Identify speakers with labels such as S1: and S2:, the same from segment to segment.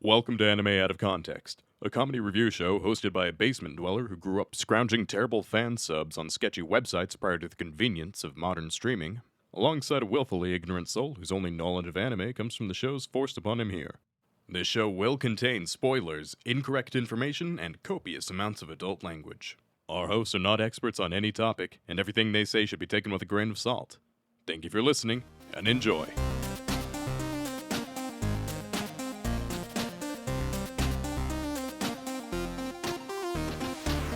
S1: Welcome to Anime Out of Context, a comedy review show hosted by a basement dweller who grew up scrounging terrible fan subs on sketchy websites prior to the convenience of modern streaming, alongside a willfully ignorant soul whose only knowledge of anime comes from the shows forced upon him here. This show will contain spoilers, incorrect information, and copious amounts of adult language. Our hosts are not experts on any topic, and everything they say should be taken with a grain of salt. Thank you for listening, and enjoy.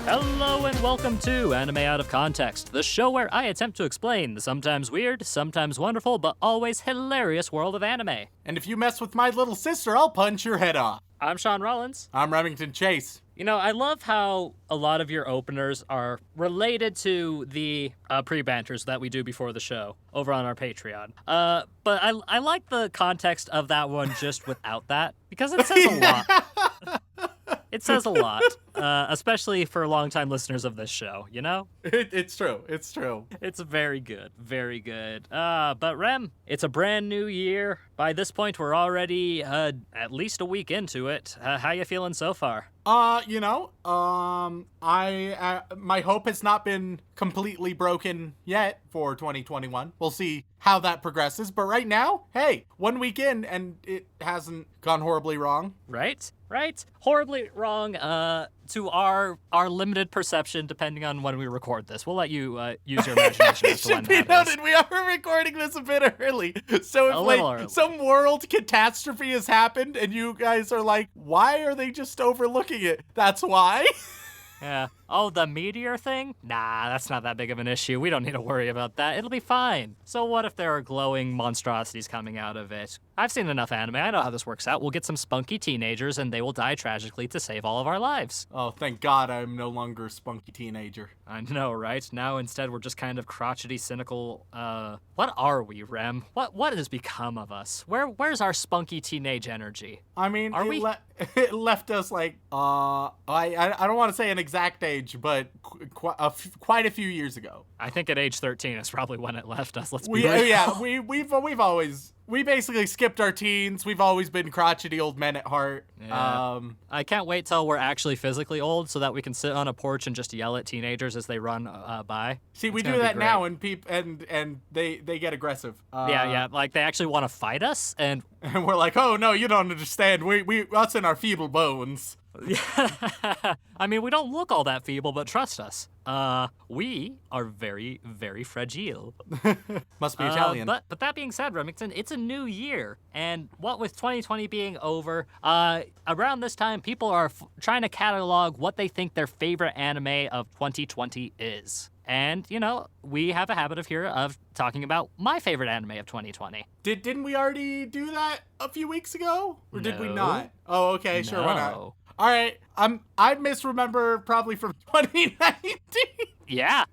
S2: Hello and welcome to Anime Out of Context, the show where I attempt to explain the sometimes weird, sometimes wonderful, but always hilarious world of anime.
S3: And if you mess with my little sister, I'll punch your head off.
S2: I'm Sean Rollins.
S3: I'm Remington Chase.
S2: You know, I love how a lot of your openers are related to the pre-banters that we do before the show over on our Patreon. But I like the context of that one just without that, because it says a lot. It says a lot, especially for longtime listeners of this show, you know?
S3: It's true. It's true.
S2: It's very good. Very good. But Rem, it's a brand new year. By this point, we're already at least a week into it. How you feeling so far?
S3: My hope has not been completely broken yet for 2021. We'll see how that progresses. But right now, hey, 1 week in and it hasn't gone horribly wrong.
S2: Right? Horribly wrong to our limited perception, depending on when we record this. We'll let you use your imagination.
S3: It should be noted, we are recording this a bit early. So if some world catastrophe has happened and you guys are like, why are they just overlooking it? That's why.
S2: Yeah. Oh, the meteor thing? Nah, that's not that big of an issue. We don't need to worry about that. It'll be fine. So what if there are glowing monstrosities coming out of it? I've seen enough anime. I know how this works out. We'll get some spunky teenagers and they will die tragically to save all of our lives.
S3: Oh, thank God I'm no longer a spunky teenager.
S2: I know, right? Now instead we're just kind of crotchety, cynical, what are we, Rem? What has become of us? Where's our spunky teenage energy?
S3: I mean, it left us like, I don't want to say an exact age, but quite a few years ago.
S2: I think at age 13 is probably when it left us. Let's be
S3: real.
S2: real.
S3: Yeah, we basically skipped our teens. We've always been crotchety old men at heart.
S2: Yeah. I can't wait till we're actually physically old so that we can sit on a porch and just yell at teenagers as they run by.
S3: See, we do that now, and they get aggressive.
S2: Yeah, like they actually want to fight us, and
S3: we're like, oh no, you don't understand. We us and our feeble bones.
S2: Yeah, I mean, we don't look all that feeble, but trust us, we are very, very fragile.
S3: Must be Italian.
S2: But that being said, Remington, it's a new year, and what with 2020 being over, around this time, people are trying to catalog what they think their favorite anime of 2020 is. And, you know, we have a habit of talking about my favorite anime of 2020.
S3: Didn't we already do that a few weeks ago? Or did we
S2: No.
S3: not? Oh, okay, sure, why not?
S2: No.
S3: All right, I misremember probably from 2019.
S2: Yeah,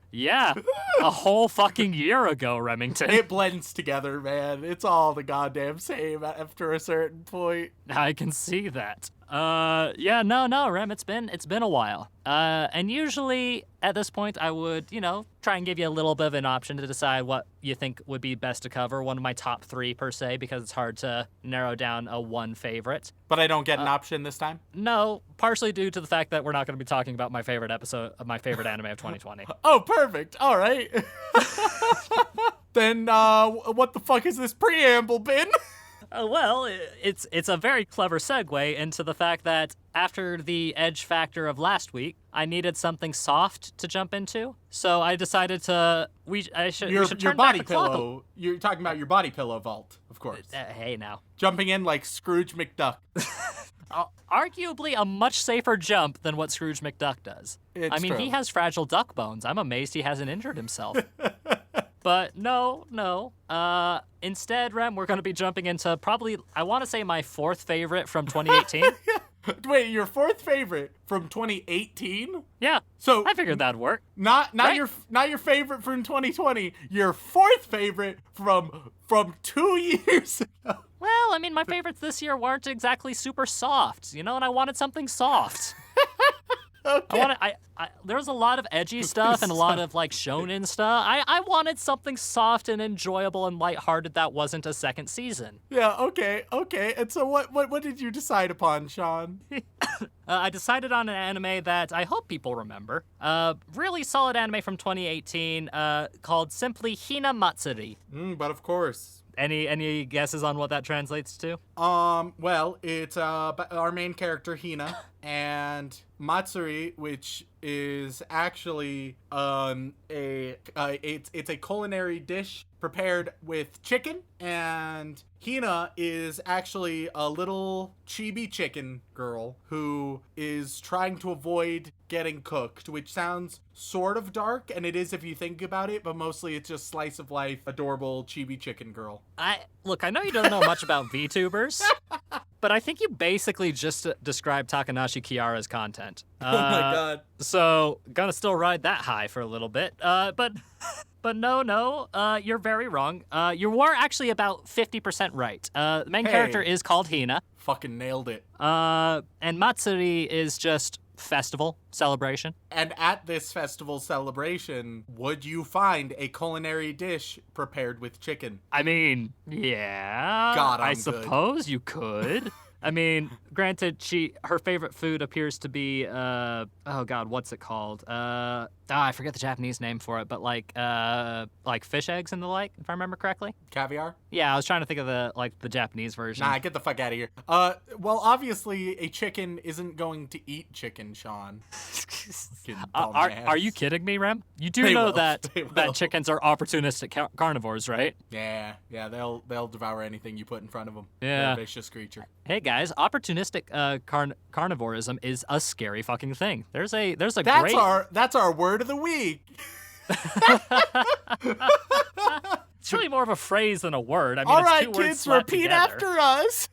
S2: a whole fucking year ago, Remington.
S3: It blends together, man. It's all the goddamn same after a certain point.
S2: I can see that. No, Rem, it's been a while. And usually at this point I would, try and give you a little bit of an option to decide what you think would be best to cover. One of my top 3 per se, because it's hard to narrow down a one favorite.
S3: But I don't get an option this time?
S2: No, partially due to the fact that we're not going to be talking about my favorite episode of my favorite anime of 2020.
S3: Oh, perfect. All right. Then, what the fuck has this preamble been?
S2: Well, it's a very clever segue into the fact that after the edge factor of last week, I needed something soft to jump into. So I decided we should turn
S3: body
S2: back the clock.
S3: pillow. You're talking about your body pillow vault, of course.
S2: Hey now.
S3: Jumping in like Scrooge McDuck.
S2: Arguably a much safer jump than what Scrooge McDuck does.
S3: It's true.
S2: He has fragile duck bones. I'm amazed he hasn't injured himself. But no. Instead, Rem, we're going to be jumping into probably, I want to say, my 4th favorite from 2018.
S3: Wait, your 4th favorite from 2018?
S2: Yeah.
S3: So
S2: I figured that'd work.
S3: Not
S2: right?
S3: your favorite from 2020. Your 4th favorite from 2 years ago.
S2: Well, I mean, my favorites this year weren't exactly super soft, and I wanted something soft.
S3: Okay.
S2: There was a lot of edgy stuff and a lot of like shonen stuff. I wanted something soft and enjoyable and lighthearted that wasn't a second season.
S3: Yeah, okay. And so what did you decide upon, Sean?
S2: I decided on an anime that I hope people remember. Really solid anime from 2018 called simply Hinamatsuri.
S3: But of course.
S2: Any guesses on what that translates to?
S3: Well, it's our main character Hina and Matsuri, which is actually it's a culinary dish prepared with chicken, and Hina is actually a little chibi chicken girl who is trying to avoid getting cooked, which sounds sort of dark, and it is if you think about it, but mostly it's just slice of life, adorable chibi chicken girl.
S2: I know you don't know much about VTubers, but I think you basically just described Takanashi Kiara's content.
S3: Oh my god.
S2: So gonna still ride that high for a little bit. But no, you're very wrong. You were actually about 50% right. The main character is called Hina.
S3: Fucking nailed it.
S2: And Matsuri is just festival celebration.
S3: And at this festival celebration, would you find a culinary dish prepared with chicken?
S2: I mean, yeah.
S3: God, I'm
S2: I
S3: good.
S2: suppose you could. I mean, granted, her favorite food appears to be oh god, what's it called? I forget the Japanese name for it, but like fish eggs and the like, if I remember correctly.
S3: Caviar?
S2: Yeah, I was trying to think of the Japanese version.
S3: Nah, get the fuck out of here. Well, obviously, a chicken isn't going to eat chicken, Sean.
S2: Are you kidding me, Rem? You do
S3: They
S2: know
S3: will.
S2: that
S3: They will.
S2: that chickens are opportunistic carnivores, right?
S3: Yeah, they'll devour anything you put in front of them.
S2: Yeah.
S3: They're a vicious creature.
S2: Hey guys, opportunistic carnivorism is a scary fucking thing. There's a
S3: That's
S2: great
S3: our word of the week.
S2: It's really more of a phrase than a word. I mean,
S3: All
S2: it's
S3: right,
S2: two words
S3: kids,
S2: slapped
S3: repeat
S2: together.
S3: after us.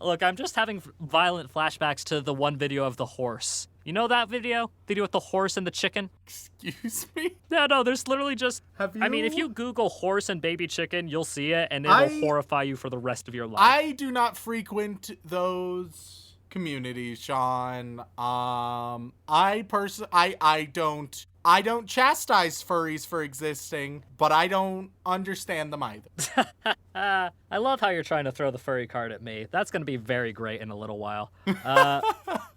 S2: Look, I'm just having violent flashbacks to the one video of the horse. You know that video? Video with the horse and the chicken?
S3: Excuse me?
S2: No, there's literally just... I mean, if
S3: you-
S2: you Google horse and baby chicken, you'll see it, and it'll horrify you for the rest of your life.
S3: I do not frequent those communities, Sean. I don't chastise furries for existing, but I don't understand them either.
S2: I love how you're trying to throw the furry card at me. That's going to be very great in a little while.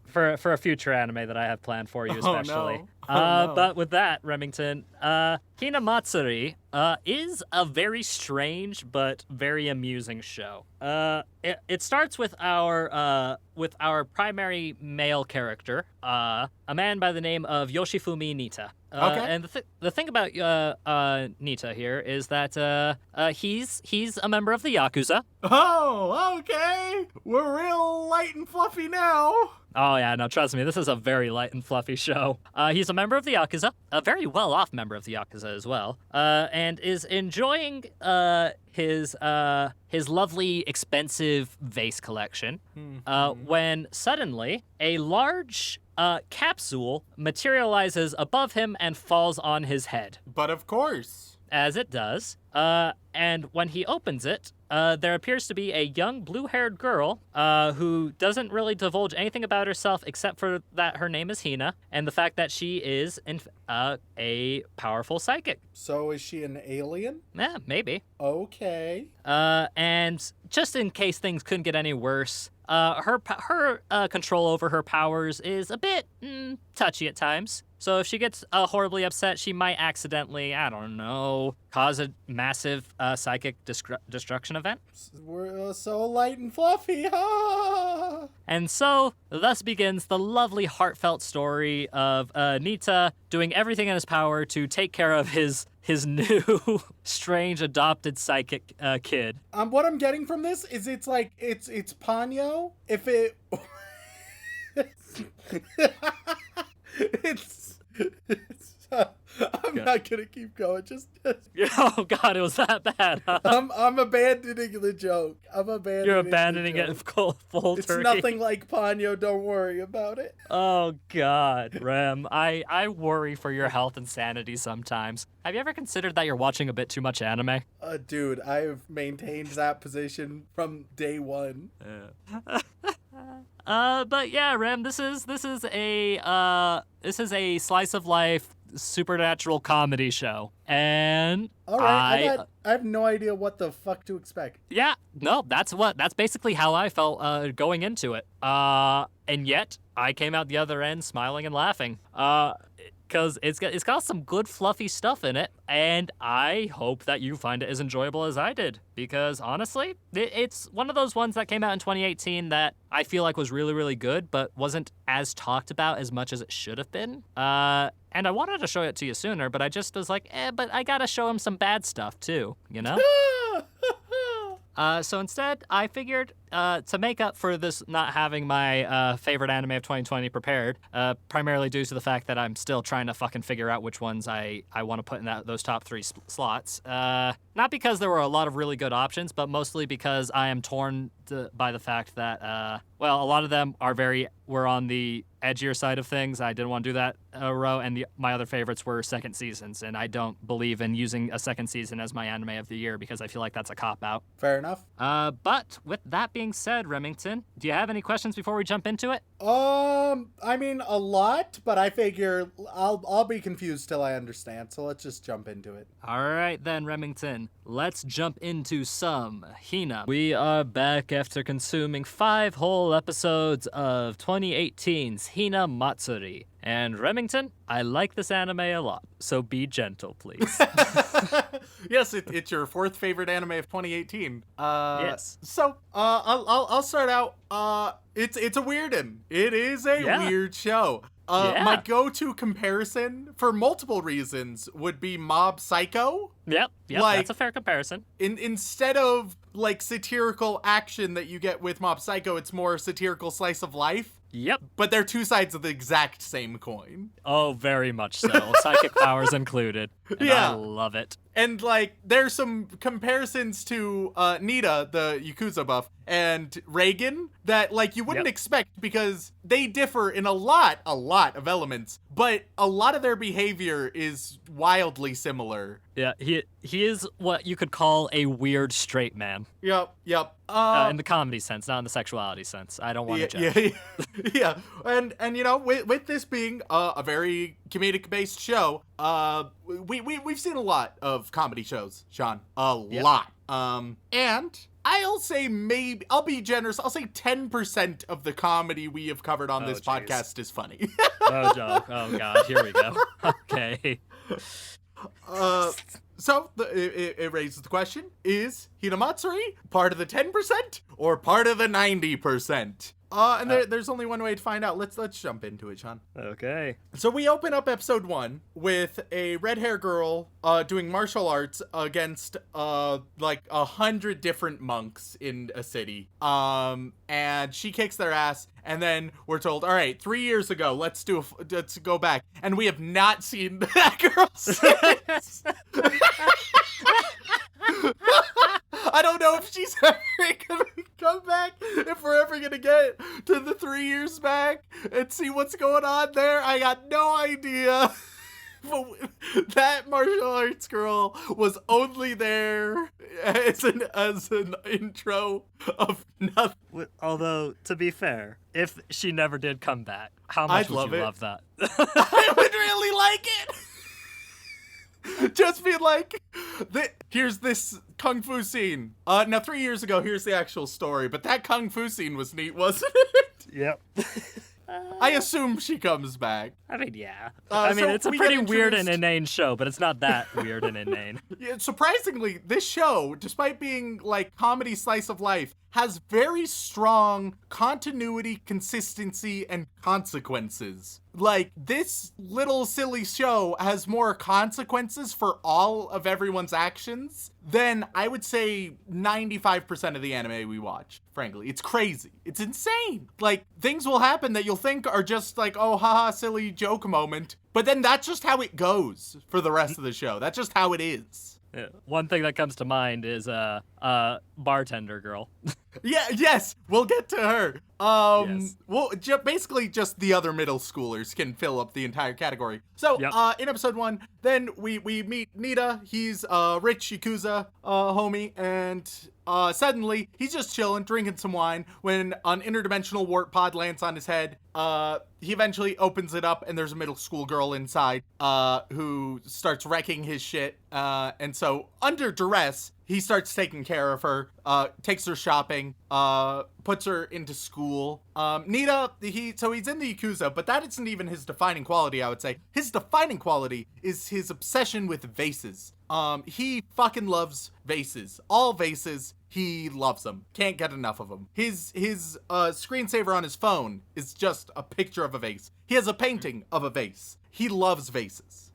S2: For a future anime that I have planned for you, especially.
S3: no.
S2: But with that, Remington, Hinamatsuri is a very strange but very amusing show. It starts with our primary male character, a man by the name of Yoshifumi Nita.
S3: Okay.
S2: And the thing about Nita here is that he's a member of the Yakuza.
S3: Oh, okay. We're real light and fluffy now.
S2: Oh yeah, no, trust me, this is a very light and fluffy show. He's a member of the Yakuza, a very well-off member of the Yakuza as well, and is enjoying his lovely, expensive vase collection, when suddenly a large capsule materializes above him and falls on his head.
S3: But of course.
S2: As it does, and when he opens it, there appears to be a young blue-haired girl who doesn't really divulge anything about herself except for that her name is Hina and the fact that she is a powerful psychic.
S3: So is she an alien?
S2: Yeah, maybe.
S3: Okay.
S2: And just in case things couldn't get any worse, her control over her powers is a bit touchy at times. So if she gets horribly upset, she might accidentally, I don't know, cause a massive psychic destruction event.
S3: We're so light and fluffy, huh?
S2: And so, thus begins the lovely, heartfelt story of Nita doing everything in his power to take care of his new, strange, adopted psychic kid.
S3: What I'm getting from this is it's Ponyo. If it... I'm not gonna keep going. Just
S2: Oh God, it was that bad. Huh?
S3: I'm abandoning the joke.
S2: You're abandoning it full
S3: It's
S2: turkey.
S3: nothing like Ponyo. Don't worry about it.
S2: Oh God, Rem, I worry for your health and sanity sometimes. Have you ever considered that you're watching a bit too much anime?
S3: Dude, I've maintained that position from day one.
S2: But yeah, Rem, this is a slice of life supernatural comedy show, and
S3: All right, I have no idea what the fuck to expect.
S2: yeah, no, that's basically how I felt going into it. And yet I came out the other end smiling and laughing. Because it's got some good fluffy stuff in it, and I hope that you find it as enjoyable as I did. Because honestly, it's one of those ones that came out in 2018 that I feel like was really, really good, but wasn't as talked about as much as it should have been. And I wanted to show it to you sooner, but I just was like, but I gotta show him some bad stuff too, you know? So instead, I figured to make up for this not having my favorite anime of 2020 prepared, primarily due to the fact that I'm still trying to fucking figure out which ones I want to put in those top 3 slots. Not because there were a lot of really good options, but mostly because I am torn by the fact that, a lot of them were on the edgier side of things. I didn't want to do that a row, and my other favorites were second seasons, and I don't believe in using a second season as my anime of the year because I feel like that's a cop-out.
S3: Fair enough.
S2: But with that being said, Remington, do you have any questions before we jump into it?
S3: I mean, a lot, but I figure I'll be confused till I understand, so let's just jump into it.
S2: All right then, Remington, let's jump into some Hina. We are back after consuming 5 whole episodes of 2018's Hinamatsuri. And Remington, I like this anime a lot, so be gentle, please.
S3: Yes, it's your 4th favorite anime of 2018.
S2: Yes.
S3: So, I'll start out. It's a weird one. It is a weird show. My go-to comparison, for multiple reasons, would be Mob Psycho.
S2: Yep, that's a fair comparison.
S3: Instead of, like, satirical action that you get with Mob Psycho, it's more satirical slice of life.
S2: Yep.
S3: But they're 2 sides of the exact same coin.
S2: Oh, very much so. Psychic powers included. And
S3: Yeah.
S2: I love it.
S3: And, like, there's some comparisons to Nita, the Yakuza buff, and Reagan that, like, you wouldn't expect because they differ in a lot of elements, but a lot of their behavior is wildly similar.
S2: Yeah, he is what you could call a weird straight man.
S3: Yep.
S2: In the comedy sense, not in the sexuality sense. I don't want to judge.
S3: Yeah. And you know, with this being a very comedic-based show, we've seen a lot of comedy shows, Sean. A lot. And I'll say I'll be generous, I'll say 10% of the comedy we have covered on this podcast is funny.
S2: Oh God, here we go. Okay.
S3: So it raises the question, is Hinamatsuri part of the 10% or part of the 90%? And there's only one way to find out. Let's jump into it, Sean.
S2: Okay.
S3: So we open up episode 1 with a red hair girl doing martial arts against like 100 different monks in a city. And she kicks their ass, and then we're told, all right, 3 years ago, let's go back, and we have not seen that girl since. I don't know if she's ever gonna come back, if we're ever gonna get to the 3 years back and see what's going on there. I got no idea. But that martial arts girl was only there as an intro of nothing.
S2: Although, to be fair, if she never did come back, how much would you love that?
S3: I would really like it. Just be like, here's this kung fu scene. Now 3 years ago, here's the actual story, but that kung fu scene was neat, wasn't it?
S2: Yep.
S3: I assume she comes back.
S2: I mean, yeah.
S3: So
S2: it's a pretty weird and inane show, but it's not that weird and inane.
S3: Yeah, surprisingly, this show, despite being like comedy slice of life, has very strong continuity, consistency, and consequences. Like, this little silly show has more consequences for all of everyone's actions than, I would say, 95% of the anime we watch, frankly. It's crazy. It's insane. Like, things will happen that you'll think are just like, oh, haha, silly joke moment. But then that's just how it goes for the rest of the show. That's just how it is.
S2: Yeah. One thing that comes to mind is bartender girl.
S3: Yes, we'll get to her.
S2: Yes.
S3: Well, basically just the other middle schoolers can fill up the entire category. So, in episode 1, then we meet Nita. He's a rich Yakuza homie, and suddenly he's just chilling, drinking some wine when an interdimensional warp pod lands on his head. He eventually opens it up and there's a middle school girl inside, who starts wrecking his shit. And so under duress, he starts taking care of her, takes her shopping, puts her into school. Nita, he's in the Yakuza, but that isn't even his defining quality, I would say. His defining quality is his obsession with vases. He fucking loves vases. All vases. He loves them. Can't get enough of them. His screensaver on his phone is just a picture of a vase. He has a painting of a vase. He loves vases.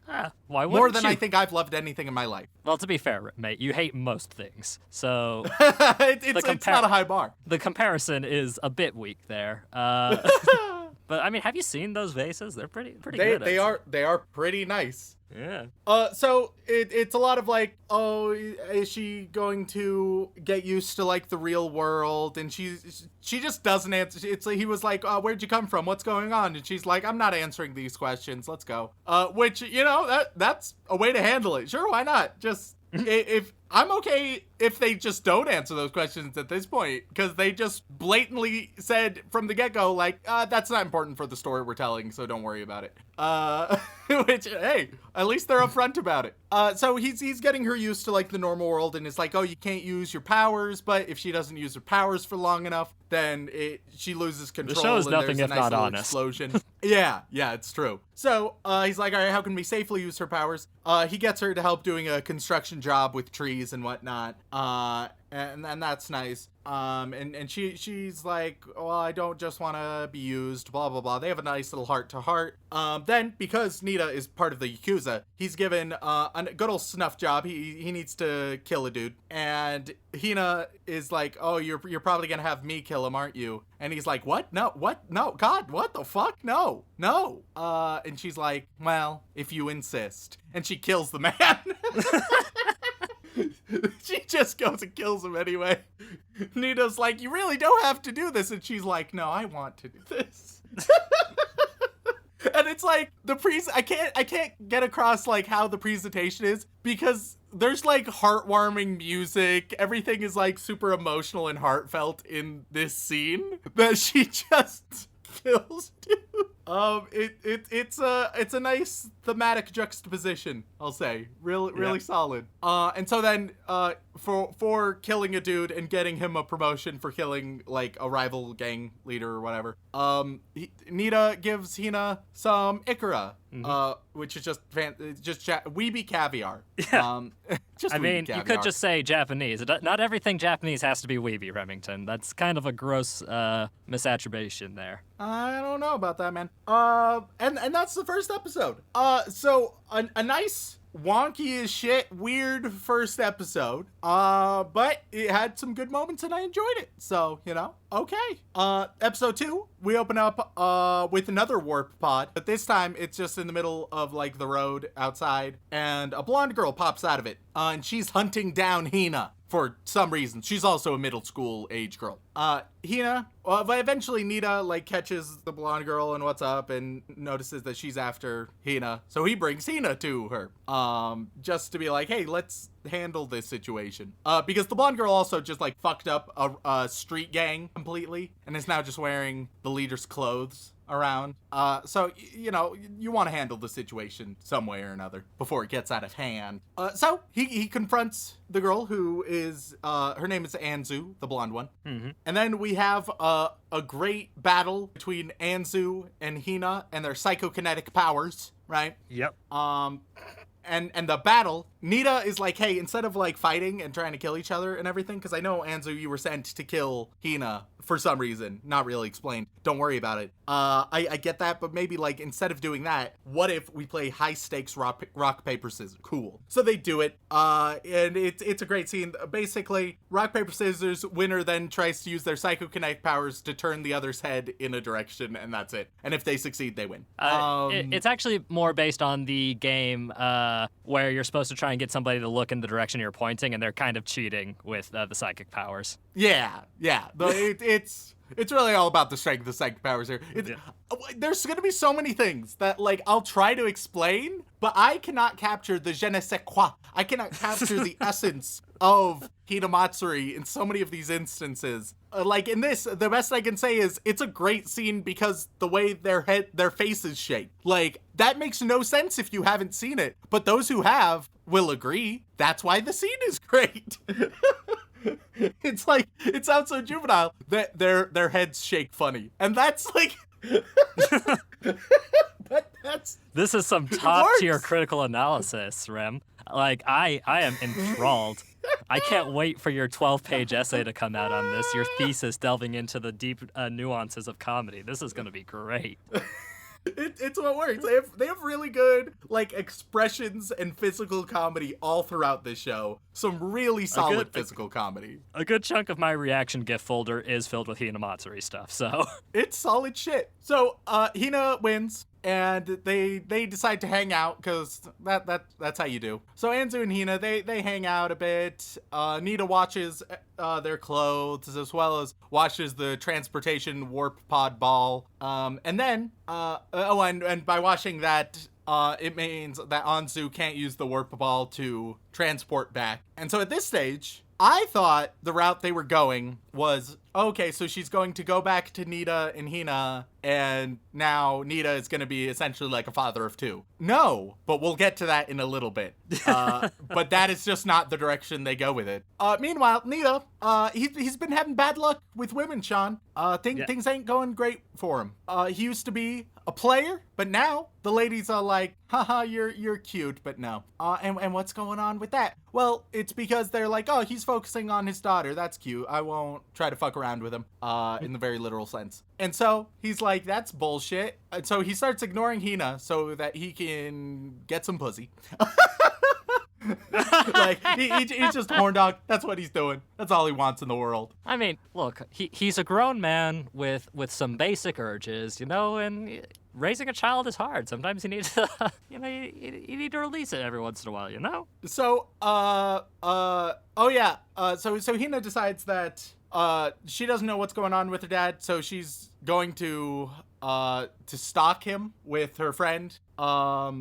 S2: Why wouldn't
S3: More than
S2: you?
S3: I think I've loved anything in my life.
S2: Well, to be fair, mate, you hate most things, so
S3: It's not a high bar.
S2: the comparison is a bit weak there. But I mean, have you seen those vases? They're pretty good.
S3: They are pretty nice.
S2: Yeah.
S3: So it's a lot of like, oh, is she going to get used to like the real world? And she just doesn't answer. It's like, he was like, where'd you come from? What's going on? And she's like, I'm not answering these questions. Let's go. Which, that's a way to handle it. Sure, why not? Just if I'm okay if they just don't answer those questions at this point, because they just blatantly said from the get-go, like, that's not important for the story we're telling, so don't worry about it. Which, hey, at least they're upfront about it. So he's getting her used to like the normal world, and it's like, oh, you can't use your powers, but if she doesn't use her powers for long enough, then she loses control.
S2: The show is
S3: and
S2: nothing
S3: there's
S2: if
S3: a nice
S2: not
S3: little
S2: honest.
S3: explosion. Yeah, it's true. So he's like, all right, how can we safely use her powers? He gets her to help doing a construction job with trees and whatnot. And that's nice. And she's like, well, I don't just want to be used, blah, blah, blah. They have a nice little heart-to-heart. Then, because Nita is part of the Yakuza, he's given a good old snuff job. He needs to kill a dude. And Hina is like, oh, you're probably going to have me kill him, aren't you? And he's like, what? No, God, what the fuck? No. And she's like, well, if you insist. And she kills the man. She just goes and kills him anyway. Nita's like, you really don't have to do this. And she's like, no, I want to do this. And it's like I can't get across like how the presentation is, because there's like heartwarming music. Everything is like super emotional and heartfelt in this scene that she just kills dude. It's a nice thematic juxtaposition, I'll say. Really solid. And so then, for killing a dude and getting him a promotion for killing like a rival gang leader or whatever, Nita gives Hina some Ikura, which is just weeby caviar.
S2: Yeah.
S3: Just
S2: I mean,
S3: caviar.
S2: you could just say Japanese. Not everything Japanese has to be weeby, Remington. That's kind of a gross misattribution there.
S3: I don't know about that, man. And that's the first episode. So a nice wonky as shit, weird first episode. But it had some good moments and I enjoyed it. So, okay. Episode 2, we open up with another warp pod, but this time it's just in the middle of like the road outside, and a blonde girl pops out of it. And she's hunting down Hina for some reason. She's also a middle school age girl. Hina, but eventually Nita like catches the blonde girl and what's up and notices that she's after Hina. So he brings Hina to her, just to be like, hey, let's handle this situation. Because the blonde girl also just like fucked up a street gang completely and is now just wearing the leader's clothes around. So, you want to handle the situation some way or another before it gets out of hand. So he confronts the girl who is, her name is Anzu, the blonde one.
S2: Mm-hmm.
S3: And then we have a great battle between Anzu and Hina and their psychokinetic powers, right?
S2: Yep.
S3: And the battle, Nita is like, hey, instead of like fighting and trying to kill each other and everything, because I know, Anzu, you were sent to kill Hina for some reason, not really explained. Don't worry about it. I get that, but maybe like instead of doing that, what if we play high stakes rock paper scissors? Cool. So they do it, and it's a great scene. Basically, rock paper scissors, winner then tries to use their psychokinetic powers to turn the other's head in a direction, and that's it. And if they succeed, they win.
S2: It's actually more based on the game where you're supposed to try and get somebody to look in the direction you're pointing, and they're kind of cheating with the psychic powers.
S3: Yeah. It's really all about the strength of the psychic powers here. There's going to be so many things that, like, I'll try to explain, but I cannot capture the je ne sais quoi. I cannot capture the essence of Hinamatsuri in so many of these instances. Like, in this, the best I can say is it's a great scene because the way their faces shake. Like, that makes no sense if you haven't seen it, but those who have will agree. That's why the scene is great. It's like, it sounds so juvenile that their heads shake funny. And that's like, but that's...
S2: This is some top tier critical analysis, Rem. Like, I am enthralled. I can't wait for your 12-page essay to come out on this, your thesis delving into the deep nuances of comedy. This is going to be great.
S3: It's what works. They have really good, like, expressions and physical comedy all throughout this show. Some really solid physical comedy.
S2: A good chunk of my reaction GIF folder is filled with Hinamatsuri stuff, so...
S3: It's solid shit. So, Hina wins, and they decide to hang out, because that's how you do. So Anzu and Hina, they hang out a bit. Nita watches their clothes, as well as watches the transportation warp pod ball. And then, and by watching that, it means that Anzu can't use the warp ball to transport back. And so at this stage, I thought the route they were going was, okay, so she's going to go back to Nita and Hina, and now Nita is going to be essentially like a father of two. No, but we'll get to that in a little bit. But that is just not the direction they go with it. Meanwhile, Nita, he's been having bad luck with women, Sean. Things ain't going great for him. He used to be a player, but now the ladies are like, haha, you're cute, but no. And what's going on with that? Well, it's because they're like, oh, he's focusing on his daughter. That's cute. I won't try to fuck around with him, in the very literal sense. And so he's like, that's bullshit. And so he starts ignoring Hina so that he can get some pussy. Like, he's just a horn dog. That's what he's doing. That's all he wants in the world.
S2: I mean, look, he's a grown man with some basic urges, you know, and raising a child is hard. Sometimes you need to, you need to release it every once in a while, you know?
S3: So, so Hina decides that, she doesn't know what's going on with her dad, so she's going to stalk him with her friend. Her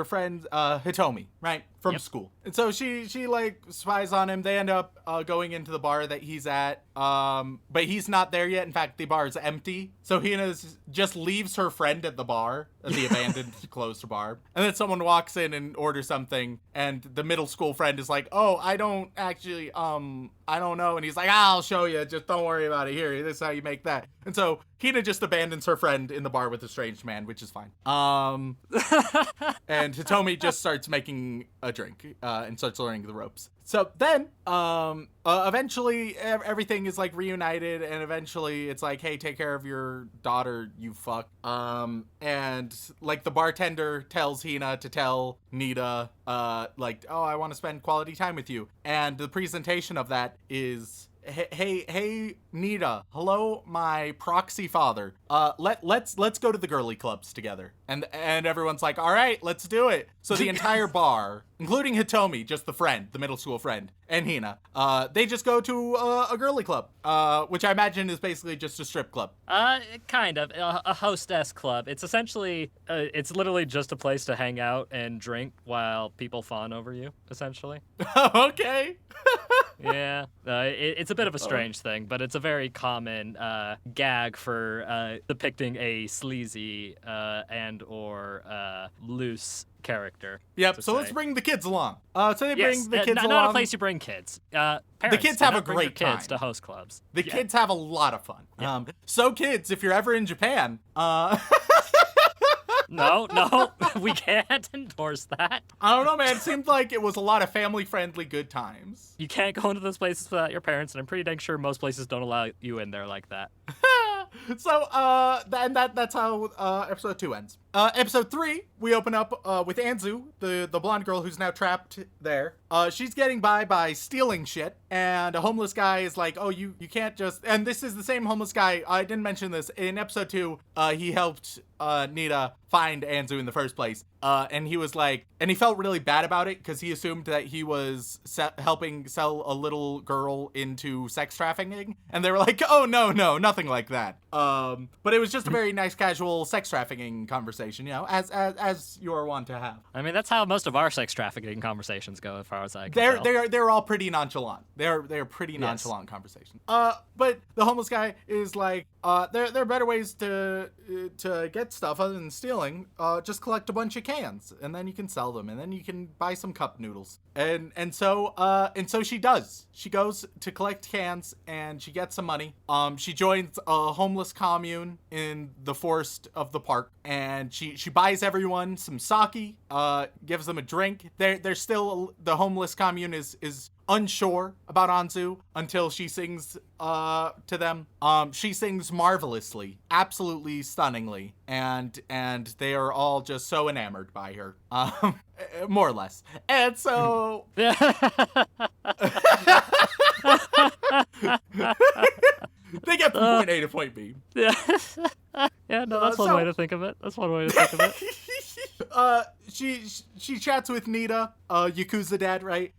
S3: friend, Hitomi, right? From school. And so she like spies on him. They end up going into the bar that he's at. But he's not there yet. In fact, the bar is empty. So Hina just leaves her friend at the bar, at the abandoned closed bar. And then someone walks in and orders something. And the middle school friend is like, oh, I don't know. And he's like, I'll show you. Just don't worry about it. Here, this is how you make that. And so Hina just abandons her friend in the bar with a strange man, which is fine. And Hitomi just starts making a drink and starts learning the ropes. So then, eventually everything is like reunited, and eventually it's like, hey, take care of your daughter, you fuck. And like the bartender tells Hina to tell Nita, like, oh, I want to spend quality time with you. And the presentation of that is, hey, Nita, hello, my proxy father. Let's go to the girly clubs together. And everyone's like, all right, let's do it. So the entire bar, including Hitomi, just the friend, the middle school friend, and Hina, they just go to a girly club, which I imagine is basically just a strip club.
S2: Kind of a hostess club. It's essentially, it's literally just a place to hang out and drink while people fawn over you, essentially.
S3: Okay.
S2: Yeah, it's a bit of a strange thing, but it's a very common gag for depicting a sleazy and/or loose character.
S3: Yep. So let's bring the kids along. So they bring the kids along.
S2: Not a place you bring kids. Parents,
S3: the kids have a great
S2: time. Kids
S3: time.
S2: to host clubs.
S3: The kids have a lot of fun. Yeah. So kids, if you're ever in Japan,
S2: No, we can't endorse that.
S3: I don't know, man. It seemed like it was a lot of family-friendly good times.
S2: You can't go into those places without your parents, and I'm pretty dang sure most places don't allow you in there like that.
S3: So, that's how episode 2 ends. Episode 3, we open up with Anzu, the blonde girl who's now trapped there. She's getting by stealing shit, and a homeless guy is like, oh, you can't just... And this is the same homeless guy. I didn't mention this. In episode 2, he helped Nita find Anzu in the first place. And he was like... And he felt really bad about it, because he assumed that he was helping sell a little girl into sex trafficking. And they were like, oh, no, nothing like that. But it was just a very nice, casual sex trafficking conversation, you know, as you're wont to have.
S2: I mean, that's how most of our sex trafficking conversations go, as far as I can tell.
S3: They're all pretty nonchalant. They're pretty nonchalant conversations. But the homeless guy is like, there are better ways to get stuff other than stealing. Just collect a bunch of cans, and then you can sell them, and then you can buy some cup noodles. And so she does. She goes to collect cans, and she gets some money. She joins a homeless commune in the forest of the park, and she buys everyone some sake, gives them a drink. They're still, the homeless commune is unsure about Anzu until she sings to them. She sings marvelously, absolutely stunningly, and they are all just so enamored by her. More or less. And so they get from point A to point B.
S2: Yeah. Yeah, no, that's one way to think of it. That's one way to think of it.
S3: She chats with Nita, Yakuza dad, right?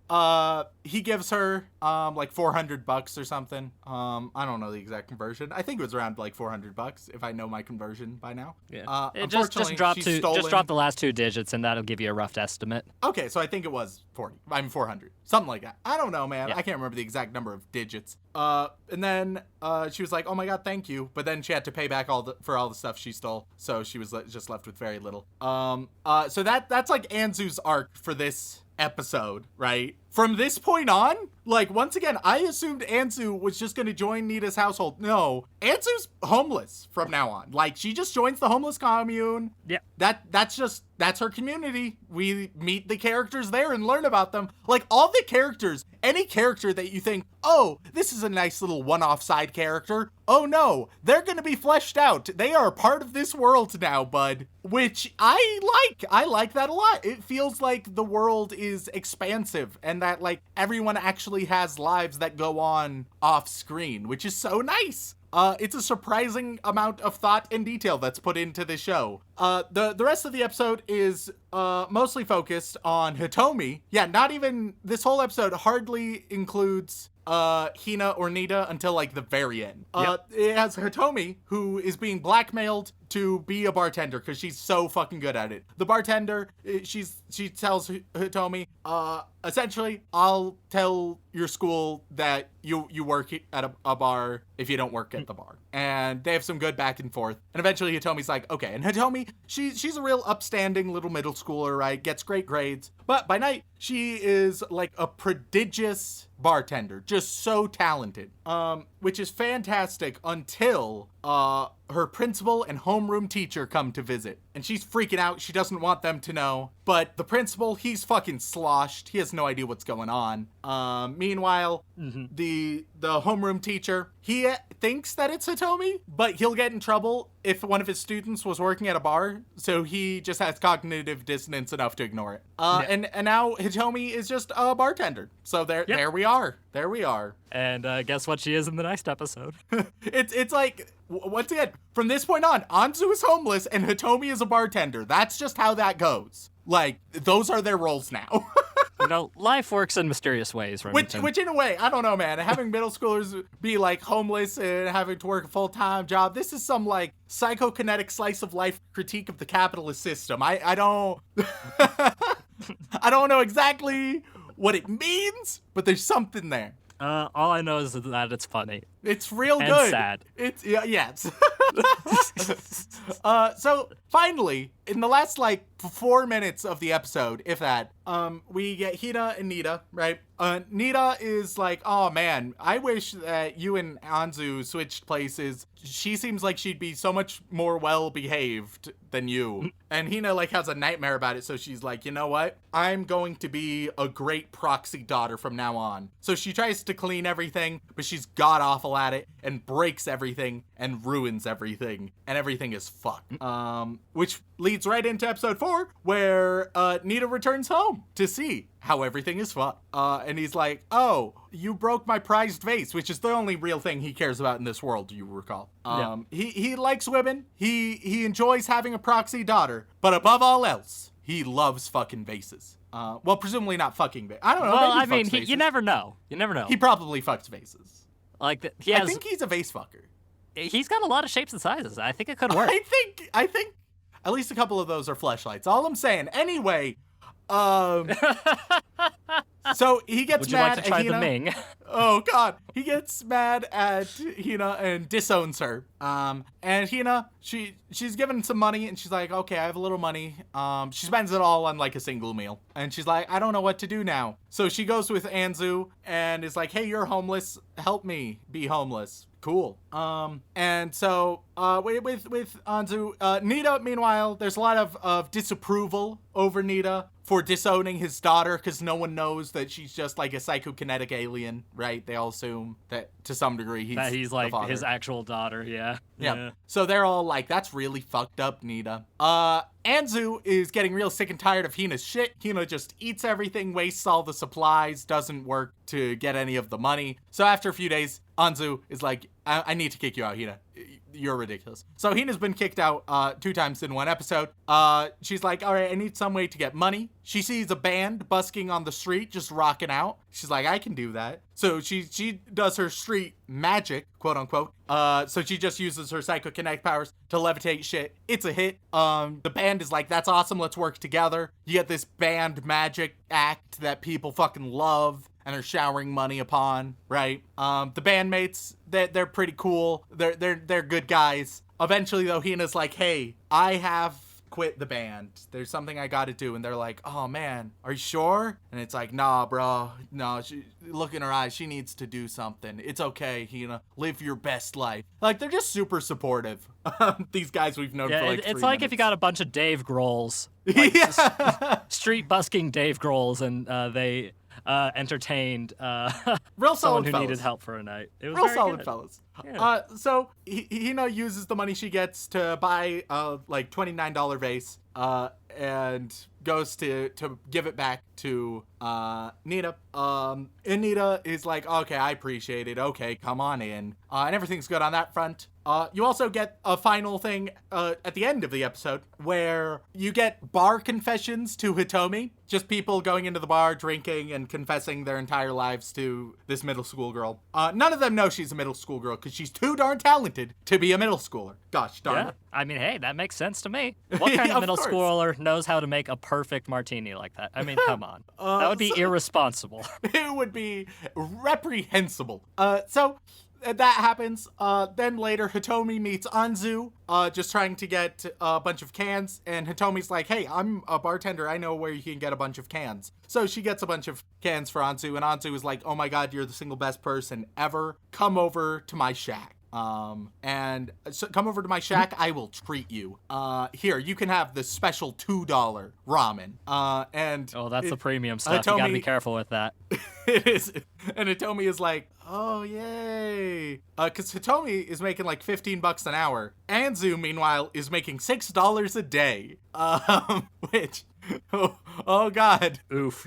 S3: He gives her like $400 or something. I don't know the exact conversion. I think it was around like $400 if I know my conversion by now.
S2: Yeah. Just drop the last 2 digits and that'll give you a rough estimate.
S3: Okay, so I think it was 400, something like that. I don't know, man.
S2: Yeah.
S3: I can't remember the exact number of digits. And then she was like, "Oh my god, thank you," but then she had to pay back for all the stuff she stole, so she was just left with very little. So that's like Anzu's arc for this episode, right? From this point on, like, once again, I assumed Anzu was just gonna join Nita's household. No, Anzu's homeless from now on. Like, she just joins the homeless commune.
S2: Yeah.
S3: That's her community. We meet the characters there and learn about them. Like, all the characters, any character that you think, oh, this is a nice little one-off side character. Oh no, they're gonna be fleshed out. They are part of this world now, bud. Which I like. I like that a lot. It feels like the world is expansive and that, like, everyone actually has lives that go on off screen, which is so nice. It's a surprising amount of thought and detail that's put into the show. The rest of the episode is mostly focused on Hitomi. Yeah, not even, this whole episode hardly includes Hina or Nita until like the very end. It has Hitomi, who is being blackmailed to be a bartender because she's so fucking good at it. The bartender, she tells Hitomi, essentially, I'll tell your school that you work at a bar if you don't work at the bar. And they have some good back and forth. And eventually Hitomi's like, okay. And Hitomi, she's a real upstanding little middle schooler, right? Gets great grades. But by night, she is like a prodigious bartender. Just so talented. Which is fantastic until her principal and homeroom teacher come to visit. And she's freaking out. She doesn't want them to know. But the principal, he's fucking sloshed. He has no idea what's going on. Meanwhile, the homeroom teacher, he thinks that it's Hitomi, but he'll get in trouble if one of his students was working at a bar. So he just has cognitive dissonance enough to ignore it. And now Hitomi is just a bartender. So there we are. There we are.
S2: And guess what she is in the next episode?
S3: It's like, once again, from this point on, Anzu is homeless and Hitomi is a bartender. That's just how that goes. Like, those are their roles now.
S2: You know, life works in mysterious ways, Remington.
S3: Which in a way, I don't know, man. Having middle schoolers be, like, homeless and having to work a full-time job, this is some, like, psychokinetic slice of life critique of the capitalist system. I don't... I don't know exactly what it means, but there's something there.
S2: All I know is that it's funny.
S3: It's real
S2: and
S3: good.
S2: Sad.
S3: It's yes. So finally, in the last like 4 minutes of the episode, if that, we get Hina and Nita, right? Nita is like, oh man, I wish that you and Anzu switched places. She seems like she'd be so much more well behaved than you. And Hina like has a nightmare about it, so she's like, you know what? I'm going to be a great proxy daughter from now on. So she tries to clean everything, but she's god awful at it and breaks everything. and ruins everything, and everything is fucked. Which leads right into episode 4, where Nita returns home to see how everything is fucked. And he's like, oh, you broke my prized vase, which is the only real thing he cares about in this world, you recall. He likes women. He enjoys having a proxy daughter, but above all else, he loves fucking vases. Well, presumably not fucking vases. I don't know.
S2: Well,
S3: maybe
S2: I mean,
S3: vases.
S2: you never know. You never know.
S3: He probably fucks vases.
S2: Like,
S3: I think he's a vase fucker.
S2: he's got a lot of shapes and sizes. I think it could work.
S3: I think at least a couple of those are fleshlights. All I'm saying. Anyway, so he gets
S2: Would you
S3: mad
S2: like to try
S3: at
S2: the
S3: Hina.
S2: Ming?
S3: Oh God, he gets mad at Hina and disowns her. And Hina, she's given some money and she's like, okay, I have a little money. She spends it all on like a single meal, and she's like, I don't know what to do now. So she goes with Anzu and is like, hey, you're homeless. Help me be homeless. Cool. And so, with Anzu, Nita, meanwhile, there's a lot of disapproval over Nita for disowning his daughter, because no one knows that she's just like a psychokinetic alien, right? They all assume that to some degree he's
S2: like
S3: the father.
S2: his actual daughter, yeah.
S3: Yeah. So they're all like, that's really fucked up, Nita. Anzu is getting real sick and tired of Hina's shit. Hina just eats everything, wastes all the supplies, doesn't work to get any of the money. So after a few days, Anzu is like, I need to kick you out, Hina. You're ridiculous. So Hina's been kicked out 2 times in 1 episode. She's like, all right, I need some way to get money. She sees a band busking on the street, just rocking out. She's like, I can do that. So she does her street magic, quote unquote. So she just uses her psychokinetic powers to levitate shit. It's a hit. The band is like, that's awesome. Let's work together. You get this band magic act that people fucking love and are showering money upon, right? The bandmates, they're pretty cool. They're good guys. Eventually, though, Hina's like, hey, I have quit the band. There's something I gotta do. And they're like, oh man, are you sure? And it's like, nah, bro. No, look in her eyes. She needs to do something. It's okay, Hina. Live your best life. Like, they're just super supportive. These guys we've known for like 3
S2: it's like
S3: minutes.
S2: if you got a bunch of Dave Grohls,
S3: yeah.
S2: street busking Dave Grohls, and they entertained
S3: Real
S2: someone
S3: solid
S2: who
S3: fellas.
S2: needed help for a night. It was
S3: Real
S2: very
S3: solid
S2: good.
S3: fellas.
S2: Yeah.
S3: So Hina uses the money she gets to buy like $29 vase, and goes to give it back to Nita. And Nita is like, okay, I appreciate it. Okay, come on in. And everything's good on that front. You also get a final thing at the end of the episode where you get bar confessions to Hitomi. Just people going into the bar, drinking, and confessing their entire lives to this middle school girl. None of them know she's a middle school girl because she's too darn talented to be a middle schooler. Gosh darn
S2: Yeah,
S3: it.
S2: I mean, hey, that makes sense to me. What kind of
S3: Of
S2: middle
S3: course.
S2: schooler knows how to make a perfect martini like that? I mean, come on. That would be irresponsible.
S3: It would be reprehensible. So that happens. Then later, Hitomi meets Anzu, just trying to get a bunch of cans. And Hitomi's like, hey, I'm a bartender. I know where you can get a bunch of cans. So she gets a bunch of cans for Anzu. And Anzu is like, oh my God, you're the single best person ever. Come over to my shack. And so come over to my shack. I will treat you. Here, you can have this special $2 ramen. And
S2: Oh, that's the premium stuff. You gotta be careful with that.
S3: it is. And Hitomi is like, oh, yay. Because Hitomi is making like $15 an hour. Anzu, meanwhile, is making $6 a day. Which, oh God.
S2: Oof.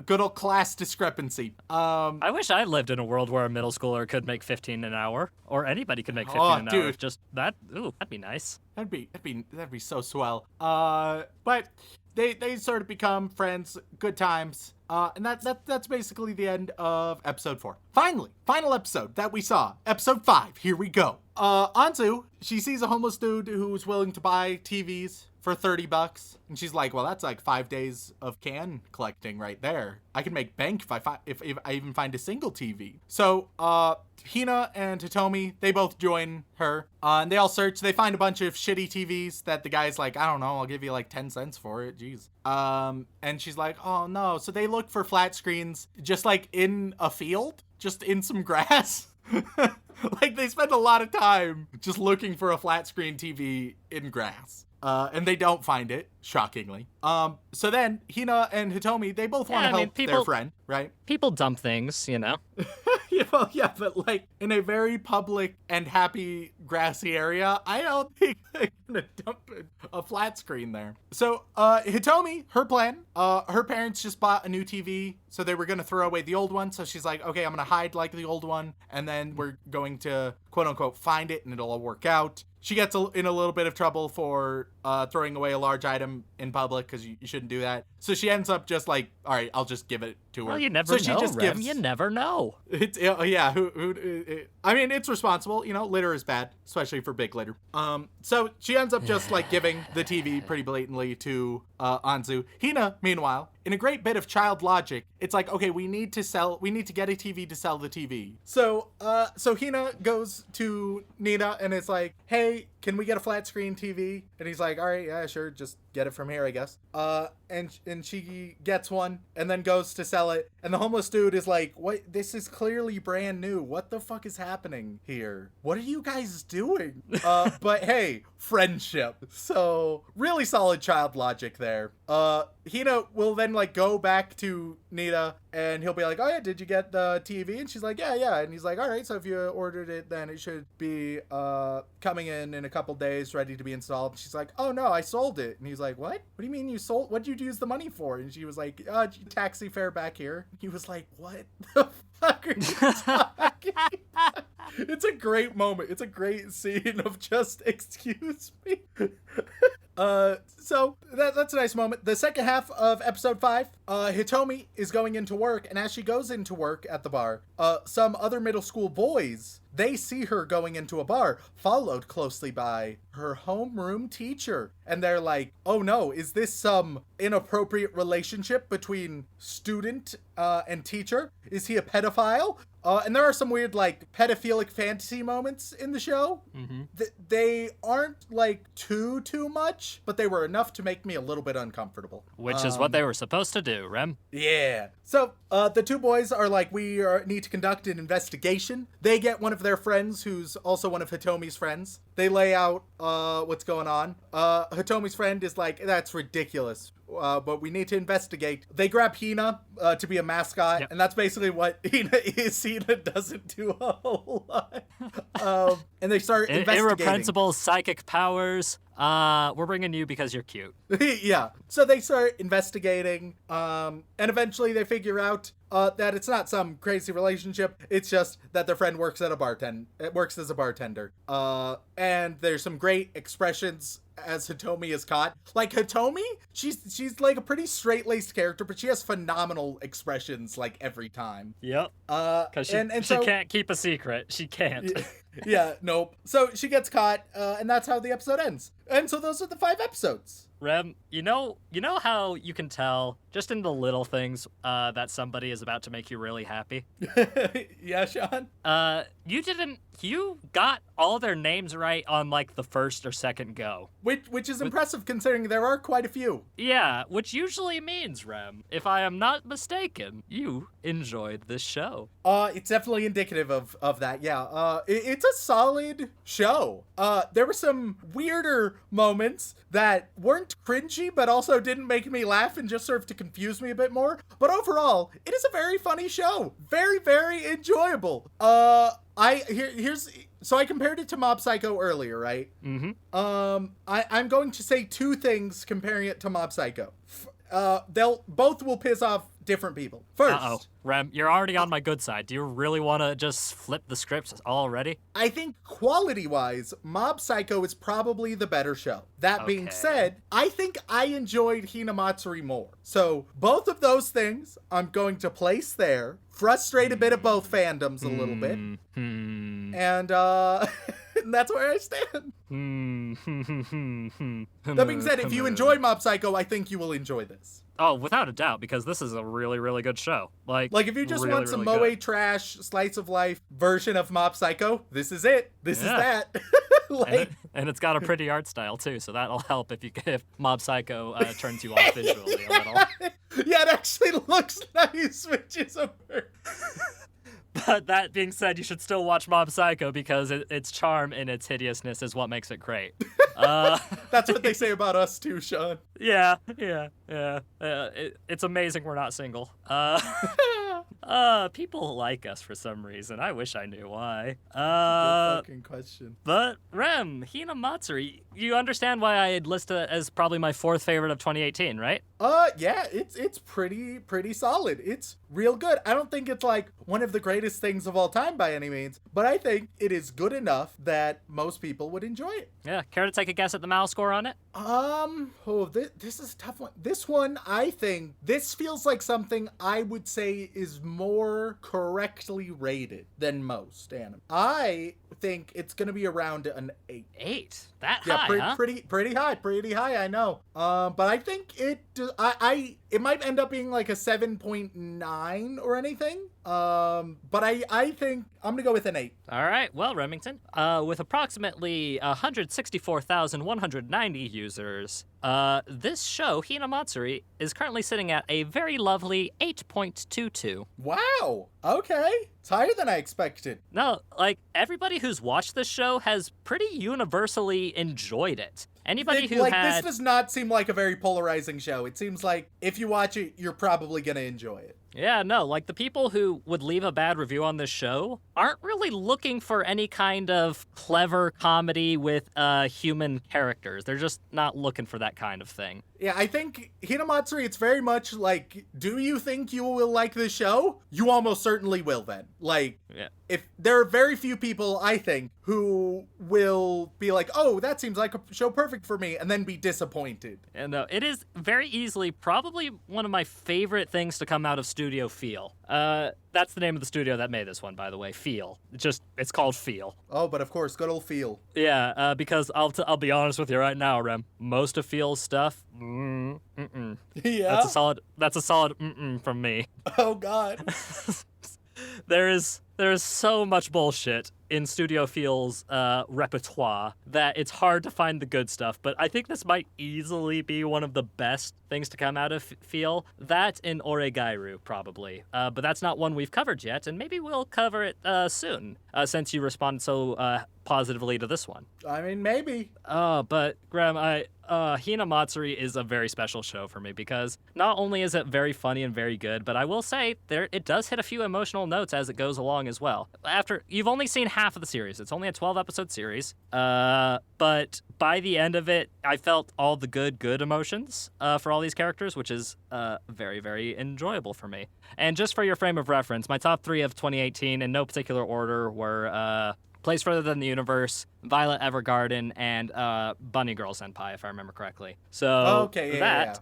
S3: Good old class discrepancy.
S2: I wish I lived in a world where a middle schooler could make 15 an hour, or anybody could make 15
S3: Oh,
S2: an hour.
S3: dude.
S2: Just that. Ooh, that'd be nice.
S3: That'd be so swell. But they sort of become friends, good times. And that's basically the end of episode 4. Finally, final episode that we saw, episode 5. Here we go. Anzu, she sees a homeless dude who's willing to buy TVs for $30, and she's like, well, that's like 5 days of can collecting right there. I can make bank if I even find a single TV. So Hina and Hitomi, they both join her, and they all search. They find a bunch of shitty TVs that the guy's like, I don't know, I'll give you like 10 cents for it. Jeez. And she's like, oh no. So they look for flat screens just like in a field, just in some grass. Like, they spend a lot of time just looking for a flat screen TV in grass. And they don't find it, shockingly. So then Hina and Hitomi, they both want to help their friend, right?
S2: People dump things, you know?
S3: Yeah, well, yeah, but like in a very public and happy grassy area, I don't think they're gonna dump a flat screen there. So Hitomi, her plan, her parents just bought a new TV, so they were gonna throw away the old one. So she's like, okay, I'm gonna hide like the old one, and then we're going to quote unquote find it, and it'll all work out. She gets in a little bit of trouble for throwing away a large item in public because you shouldn't do that. So she ends up just like, all right, I'll just give it to her.
S2: Well, you never
S3: so
S2: know,
S3: she just
S2: Rem.
S3: gives.
S2: You never know.
S3: It's, yeah, I mean, it's responsible. You know, litter is bad, especially for big litter. So she ends up just like giving the TV pretty blatantly to Anzu. Hina, meanwhile, in a great bit of child logic, it's like, okay, we need to get a TV to sell the TV. So Hina goes to Nina and it's like, hey, can we get a flat screen TV? And he's like, all right, yeah, sure, just get it from here, I guess. And she gets one and then goes to sell it. And the homeless dude is like, what? This is clearly brand new. What the fuck is happening here? What are you guys doing? But hey, friendship. So really solid child logic there. Hina will then like go back to Nita and he'll be like, oh yeah, did you get the TV? And she's like, yeah. And he's like, all right, so if you ordered it, then it should be coming in a couple days, ready to be installed. And she's like, oh no, I sold it. And he's like, what? What do you mean you sold? What'd you use the money for? And she was like, taxi fare back here. He was like, what the fuck are you talking about? It's a great moment. It's a great scene of just, excuse me. So that's a nice moment. The second half of episode 5, Hitomi is going into work, and as she goes into work at the bar, some other middle school boys, they see her going into a bar, followed closely by her homeroom teacher. And they're like, oh no, is this some inappropriate relationship between student and teacher? Is he a pedophile? And there are some weird, like, pedophilic fantasy moments in the show. Mm-hmm. They aren't, like, too much, but they were enough to make me a little bit uncomfortable.
S2: Which is what they were supposed to do, Rem.
S3: Yeah. So, the two boys are like, we need to conduct an investigation. They get one of their friends, who's also one of Hitomi's friends. They lay out what's going on. Hitomi's friend is like, that's ridiculous. But we need to investigate. They grab Hina to be a mascot, yep. And that's basically what Hina is. Hina doesn't do a whole lot. And they start investigating.
S2: Irrepressible psychic powers. We're bringing you because you're cute.
S3: Yeah. So they start investigating, and eventually they figure out that it's not some crazy relationship. It's just that their friend works as a bartender. And there's some great expressions as Hitomi is caught. Like, Hitomi, she's like a pretty straight-laced character, but she has phenomenal expressions like every time.
S2: Yep. Because she can't keep a secret. She can't.
S3: Yeah, nope. So she gets caught, and that's how the episode ends. And so those are the 5 episodes.
S2: Rem, you know how you can tell just in the little things that somebody is about to make you really happy?
S3: Yeah, Sean?
S2: You got all their names right on like the first or second go.
S3: Which is impressive considering there are quite a few.
S2: Yeah, which usually means, Rem, if I am not mistaken, you enjoyed this show.
S3: It's definitely indicative of that, yeah. It's a solid show. There were some weirder moments that weren't cringy, but also didn't make me laugh and just served to confuse me a bit more. But overall, it is a very funny show. Very, very enjoyable. So I compared it to Mob Psycho earlier, right?
S2: Mm-hmm.
S3: I'm going to say 2 things comparing it to Mob Psycho. Both will piss off different people. First,
S2: uh-oh. Rem, you're already on my good side. Do you really want to just flip the scripts already?
S3: I think quality-wise, Mob Psycho is probably the better show. That being said, I think I enjoyed Hinamatsuri more. So both of those things I'm going to place there. Frustrate a bit of both fandoms a little bit. And that's where I stand. That being said, if you enjoy Mob Psycho, I think you will enjoy this.
S2: Oh, without a doubt, because this is a really, really good show. Like
S3: if you just want some moe trash, slice of life version of Mob Psycho, this is it. This is that.
S2: And it's got a pretty art style too, so that'll help if Mob Psycho turns you off visually a little.
S3: Yeah, it actually looks nice, which is a
S2: But that being said, you should still watch Mob Psycho because its charm and its hideousness is what makes it great.
S3: That's what they say about us too, Sean.
S2: Yeah. It's amazing we're not single. People like us for some reason. I wish I knew why.
S3: Good fucking question.
S2: But Rem, Hinamatsuri, you understand why I had listed it as probably my fourth favorite of 2018, right?
S3: Yeah, it's pretty solid. It's real good. I don't think it's like one of the greatest things of all time by any means, but I think it is good enough that most people would enjoy it.
S2: Yeah, care to take a guess at the Mal score on it?
S3: This is a tough one. This one, I think, this feels like something I would say is more correctly rated than most anime. I think it's gonna be around an 8.
S2: 8? That
S3: Yeah,
S2: high, huh?
S3: pretty high, I know. But I think it might end up being like a 7.9 or anything. But I think I'm gonna go with an 8.
S2: All right, well, Remington, with approximately 164,190 users, this show, Hinamatsuri, is currently sitting at a very lovely 8.22.
S3: Wow. Okay. It's higher than I expected.
S2: No, like, everybody who's watched this show has pretty universally enjoyed it. Anybody who
S3: this does not seem like a very polarizing show. It seems like if you watch it, you're probably gonna enjoy it.
S2: Yeah, no, like the people who would leave a bad review on this show aren't really looking for any kind of clever comedy with human characters. They're just not looking for that kind of thing.
S3: Yeah, I think Hinamatsuri, it's very much like, do you think you will like this show? You almost certainly will then. Like,
S2: Yeah.
S3: if there are very few people, I think, who will be like, oh, that seems like a show perfect for me, and then be disappointed.
S2: And it is very easily probably one of my favorite things to come out of Studio Feel. That's the name of the studio that made this one, by the way, Feel. It's called Feel.
S3: Oh, but of course, good old Feel.
S2: Yeah, because I'll be honest with you right now, Rem. Most of Feel's stuff, mm-mm.
S3: Yeah?
S2: That's a solid mm-mm from me.
S3: Oh, God.
S2: There is so much bullshit in Studio Feel's repertoire that it's hard to find the good stuff, but I think this might easily be one of the best things to come out of Feel. That and Oregairu, probably. But that's not one we've covered yet, and maybe we'll cover it soon, since you responded so positively to this one.
S3: I mean, maybe.
S2: But Graham, Hinamatsuri is a very special show for me because not only is it very funny and very good, but I will say it does hit a few emotional notes as it goes along as well. After you've only seen half of the series, it's only a 12-episode series. But by the end of it, I felt all the good emotions for all these characters, which is very, very enjoyable for me. And just for your frame of reference, my top 3 of 2018 in no particular order were Place Further Than the Universe, Violet Evergarden, and Bunny Girl Senpai, if I remember correctly. So because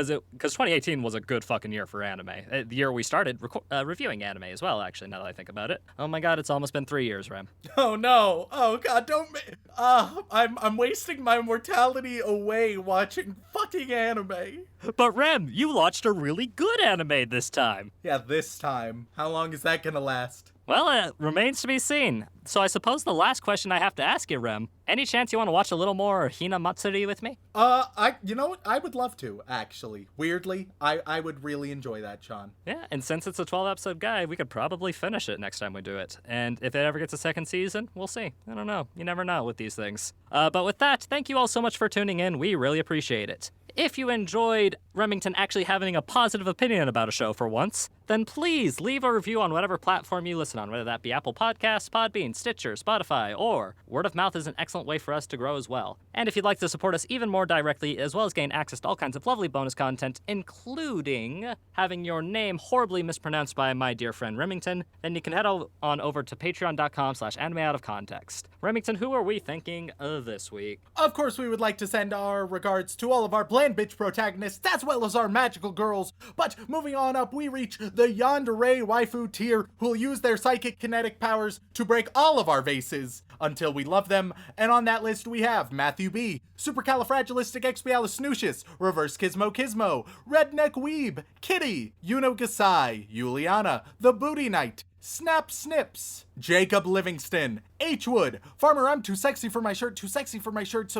S2: 2018 was a good fucking year for anime. The year we started reviewing anime as well, actually, now that I think about it. Oh my god, it's almost been 3 years, Rem.
S3: Oh no. Oh god, don't I'm wasting my mortality away watching fucking anime.
S2: But Rem, you watched a really good anime this time.
S3: Yeah, this time. How long is that gonna last?
S2: Well, it remains to be seen. So I suppose the last question I have to ask you, Rem, any chance you want to watch a little more Hinamatsuri with me?
S3: You know what? I would love to, actually. Weirdly, I would really enjoy that, Sean.
S2: Yeah, and since it's a 12-episode guide, we could probably finish it next time we do it. And if it ever gets a second season, we'll see. I don't know. You never know with these things. But with that, thank you all so much for tuning in. We really appreciate it. If you enjoyed Remington actually having a positive opinion about a show for once, then please leave a review on whatever platform you listen on, whether that be Apple Podcasts, Podbean, Stitcher, Spotify, or word of mouth is an excellent way for us to grow as well. And if you'd like to support us even more directly, as well as gain access to all kinds of lovely bonus content, including having your name horribly mispronounced by my dear friend Remington, then you can head on over to patreon.com/animeoutofcontext. Remington, who are we thinking of this week?
S3: Of course, we would like to send our regards to all of our bland bitch protagonists, as well as our magical girls. But moving on up, we reach the yandere waifu tier, who'll use their psychic kinetic powers to break all of our vases until we love them. And on that list, we have Matthew B., Supercalifragilisticexpialidocious, Reverse Gizmo Gizmo, Redneck Weeb, Kitty, Yuno Gasai, Juliana, The Booty Knight, Snap Snips, Jacob Livingston, H. Wood, Farmer I'm too sexy for my shirt, so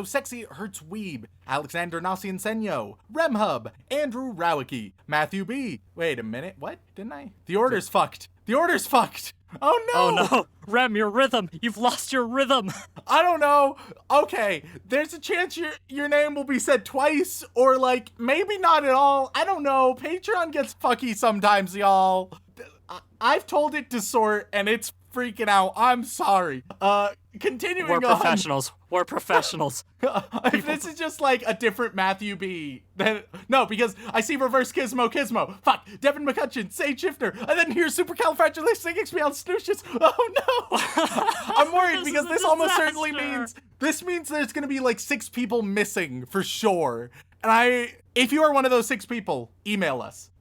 S3: sexy it hurts weeb, Alexander Nasian Senyo, Remhub, Andrew Rowicki, Matthew B. Wait a minute, what? Didn't I? The order's fucked. The order's fucked. Oh no!
S2: Oh no, Rem, your rhythm. You've lost your rhythm.
S3: I don't know. Okay, there's a chance your name will be said twice, or like maybe not at all. I don't know. Patreon gets fucky sometimes, y'all. I've told it to sort, and it's freaking out. I'm sorry. Continuing
S2: We're
S3: on.
S2: professionals. We're professionals.
S3: If this is just like a different Matthew B, then no, because I see Reverse Gizmo. Fuck, Devin McCutcheon, Sage Shifter, and then here's Supercalifragilisticexpialidocious. Oh no, I'm worried because this almost certainly means there's gonna be like 6 people missing for sure. And if you are one of those 6 people, email us.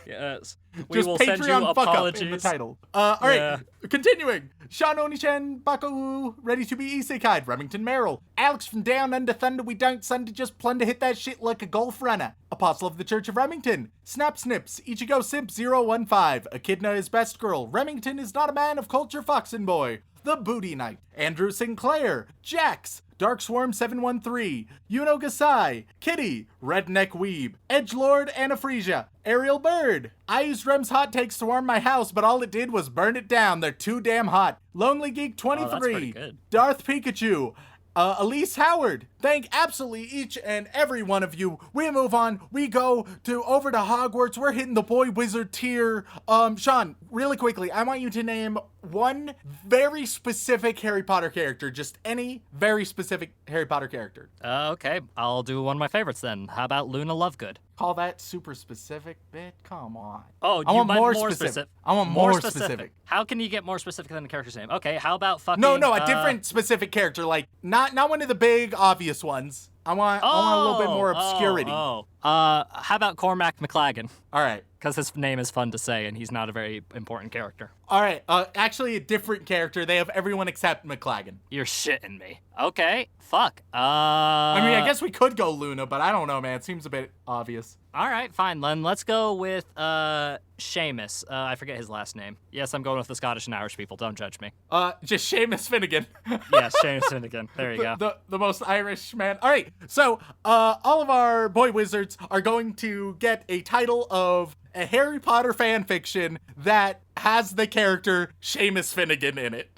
S2: Yes. We
S3: Just
S2: will
S3: Patreon
S2: send you
S3: fuck
S2: apologies.
S3: up in the title. All right,
S2: Yeah.
S3: Continuing. Sean Onichan, Baku, ready to be isekai'd. Remington Merrill. Alex from Down Under Thunder, we don't send to just plunder, hit that shit like a golf runner. Apostle of the Church of Remington. Snap Snips, Ichigo Simp 015. Echidna is best girl. Remington is not a man of culture, Foxen Boy. The Booty Knight. Andrew Sinclair. Jax. Dark Swarm 713, Yuno Gasai, Kitty, Redneck Weeb, Edgelord Anaphrisia, Ariel Bird. I used Rem's hot takes to warm my house, but all it did was burn it down. They're too damn hot. Lonely Geek 23,
S2: Oh, that's pretty good.
S3: Darth Pikachu, Elise Howard. Thank absolutely each and every one of you. We move on. We go over to Hogwarts. We're hitting the boy wizard tier. Sean, really quickly, I want you to name one very specific Harry Potter character. Just any very specific Harry Potter character.
S2: Okay, I'll do one of my favorites then. How about Luna Lovegood?
S3: Call that super specific, bit? Come on.
S2: Oh,
S3: I
S2: you
S3: want
S2: meant
S3: more
S2: more
S3: specific.
S2: specific.
S3: I want more specific.
S2: How can you get more specific than the character's name? Okay, how about fucking...
S3: No, a different specific character. Like, not one of the big obvious ones. I want a little bit more obscurity.
S2: How about Cormac McLagan?
S3: All right.
S2: Because his name is fun to say, and he's not a very important character.
S3: All right. Actually, a different character. They have everyone except McLagan.
S2: You're shitting me. Okay, fuck.
S3: I mean, I guess we could go Luna, but I don't know, man. It seems a bit obvious.
S2: All right, fine, Len. Let's go with Seamus. I forget his last name. Yes, I'm going with the Scottish and Irish people. Don't judge me.
S3: Just Seamus Finnegan.
S2: Yes, Seamus Finnegan. There you go.
S3: The most Irish man. All right. So, all of our boy wizards are going to get a title of a Harry Potter fan fiction that has the character Seamus Finnegan in it.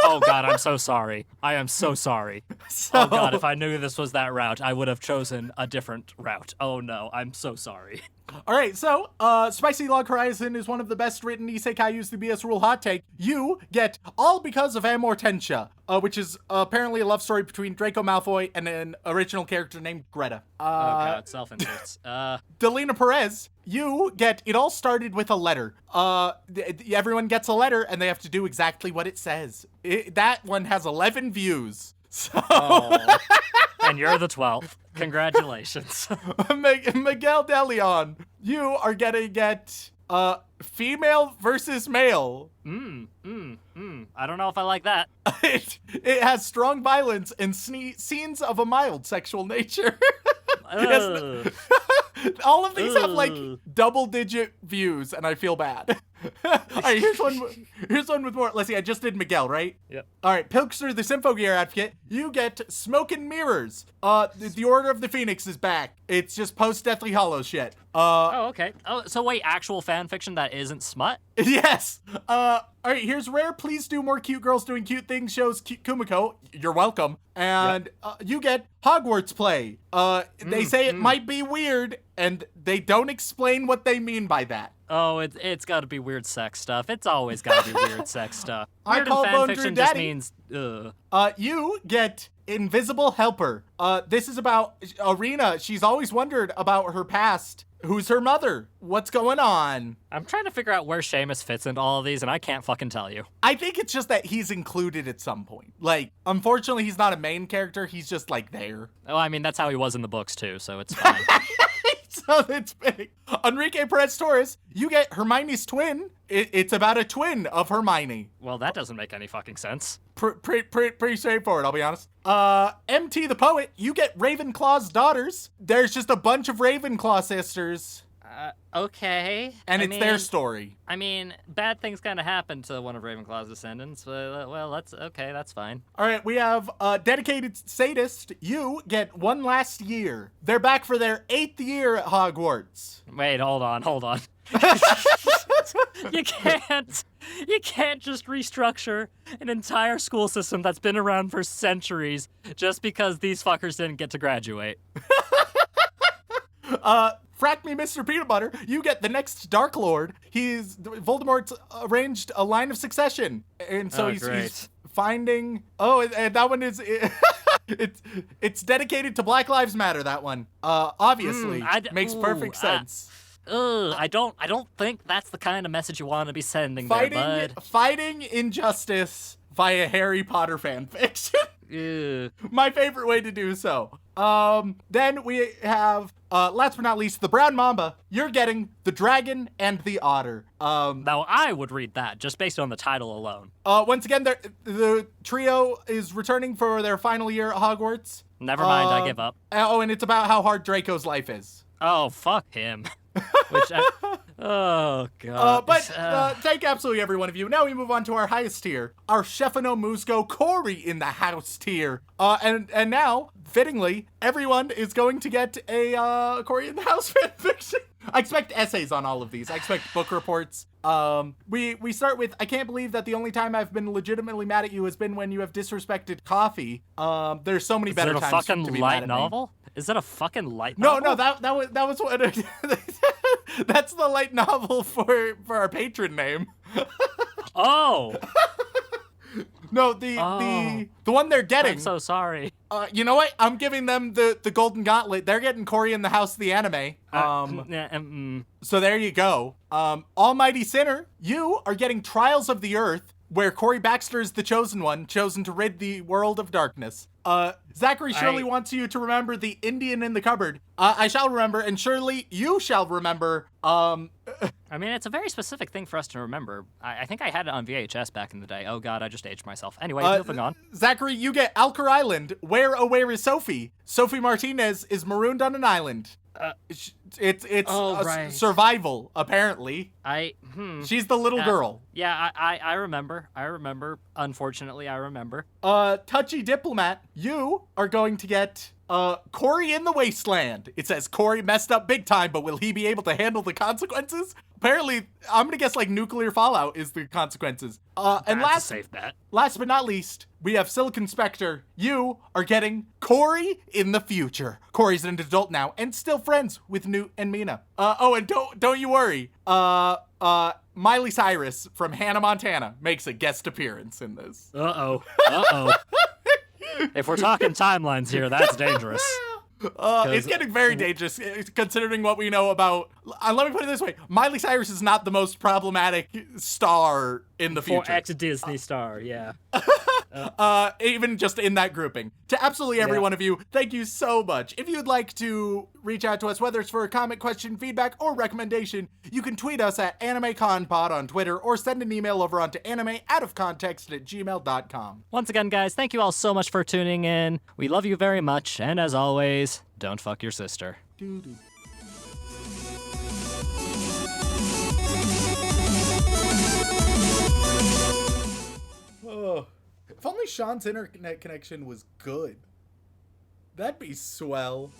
S2: Oh god, I'm so sorry. I am so sorry.
S3: So,
S2: Oh god, if I knew this was that route, I would have chosen a different route. Oh no, I'm so sorry.
S3: all right, so Spicy Log Horizon is one of the best written isekai use the BS rule hot take. You get All Because of Amortentia, which is apparently a love story between Draco Malfoy and an original character named Greta.
S2: Oh god, self-inserts.
S3: Delina Perez, you get It All Started with a Letter. Everyone gets a letter and they have to do exactly what it says. That one has 11 views. So
S2: Oh. And you're the 12th. Congratulations.
S3: Miguel De Leon, you are gonna get female versus male.
S2: I don't know if I like that.
S3: It has strong violence and scenes of a mild sexual nature.
S2: Ugh.
S3: All of these have like
S2: Ugh.
S3: double-digit views, and I feel bad. All right, here's one with more. Let's see, I just did Miguel, right?
S2: Yep.
S3: All right, Pilkster, the Symphogear Advocate, you get Smoke and Mirrors. The Order of the Phoenix is back. It's just post-Deathly Hollow shit.
S2: Oh, okay. Oh, so wait, actual fan fiction that isn't smut?
S3: Yes. All right, here's Rare. Please do more cute girls doing cute things shows Kumiko. You're welcome. And you get Hogwarts Play. They say it might be weird, and they don't explain what they mean by that.
S2: Oh, it's got to be weird sex stuff. It's always got to be weird sex stuff.
S3: I
S2: Weird
S3: call
S2: in
S3: Bone
S2: fan
S3: Drew
S2: fiction just
S3: Daddy.
S2: means ugh.
S3: You get Invisible Helper. This is about Arena. She's always wondered about her past. Who's her mother? What's going on?
S2: I'm trying to figure out where Seamus fits into all of these, and I can't fucking tell you.
S3: I think it's just that he's included at some point. Like, unfortunately, he's not a main character. He's just, like, there.
S2: Oh, I mean, that's how he was in the books, too, so it's fine.
S3: So it's big. Enrique Perez Torres, you get Hermione's twin. It's about a twin of Hermione.
S2: Well, that doesn't make any fucking sense.
S3: Pretty straightforward, I'll be honest. MT the Poet, you get Ravenclaw's daughters. There's just a bunch of Ravenclaw sisters,
S2: Okay.
S3: and
S2: I
S3: it's
S2: mean,
S3: their story.
S2: I mean, bad things kind of happen to one of Ravenclaw's descendants. Well, that's okay. That's fine.
S3: All right, we have Dedicated Sadist. You get One Last Year. They're back for their 8th year at Hogwarts.
S2: Wait, hold on. You can't just restructure an entire school system that's been around for centuries just because these fuckers didn't get to graduate.
S3: Frack me, Mr. Peanut Butter. You get the next Dark Lord. Voldemort's arranged a line of succession, and so he's finding. Oh, and that one is. It's dedicated to Black Lives Matter. That one, obviously, makes perfect sense.
S2: I don't think that's the kind of message you want to be sending there, bud.
S3: Fighting injustice via Harry Potter fan fiction. My favorite way to do so. Then we have, last but not least, the Brown Mamba. You're getting the Dragon and the Otter.
S2: Now, I would read that, just based on the title alone.
S3: Once again, the trio is returning for their final year at Hogwarts.
S2: Never mind, I give up.
S3: Oh, and it's about how hard Draco's life is.
S2: Oh, fuck him. Oh, God.
S3: Thank absolutely every one of you. Now we move on to our highest tier, our Chefano Musgo Corey in the house tier. And now, fittingly, everyone is going to get a Corey in the house fanfiction. I expect essays on all of these. I expect book reports. We start with, I can't believe that the only time I've been legitimately mad at you has been when you have disrespected coffee. There's so many better times to be mad at me.
S2: Is that a fucking light novel?
S3: No, that was what that's the light novel for our patron name.
S2: Oh.
S3: No, the one they're getting.
S2: I'm so sorry.
S3: You know what? I'm giving them the golden gauntlet. They're getting Cory in the House the anime. So there you go. Almighty Sinner, you are getting Trials of the Earth, where Cory Baxter is the chosen one, chosen to rid the world of darkness. Zachary Shirley wants you to remember the Indian in the cupboard. I shall remember, and Shirley, you shall remember.
S2: I mean, it's a very specific thing for us to remember. I think I had it on VHS back in the day. Oh God, I just aged myself. Anyway, moving on.
S3: Zachary, you get Alker Island. Where is Sophie? Sophie Martinez is marooned on an island. It's survival, apparently. She's the little girl.
S2: Yeah, I remember. Unfortunately, I remember.
S3: Touchy Diplomat, you are going to get Cory in the Wasteland. It says Cory messed up big time, but will he be able to handle the consequences? Apparently, I'm gonna guess like nuclear fallout is the consequences. And
S2: That's a safe bet.
S3: Last but not least, we have Silicon Spectre. You are getting Cory in the future. Cory's an adult now and still friends with Newt and Mina. And don't you worry. Miley Cyrus from Hannah Montana makes a guest appearance in this.
S2: Uh-oh. If we're talking timelines here, that's dangerous.
S3: It's getting very dangerous considering what we know about. Let me put it this way: Miley Cyrus is not the most problematic star in the future.
S2: For ex-Disney star, yeah.
S3: Even just in that grouping. To absolutely every one of you, thank you so much. If you'd like to reach out to us, whether it's for a comment, question, feedback, or recommendation, you can tweet us at AnimeConPod on Twitter or send an email over onto animeoutofcontext@gmail.com.
S2: Once again, guys, thank you all so much for tuning in. We love you very much, and as always, don't fuck your sister.
S3: Doo-doo. Oh. If only Sean's internet connection was good. That'd be swell.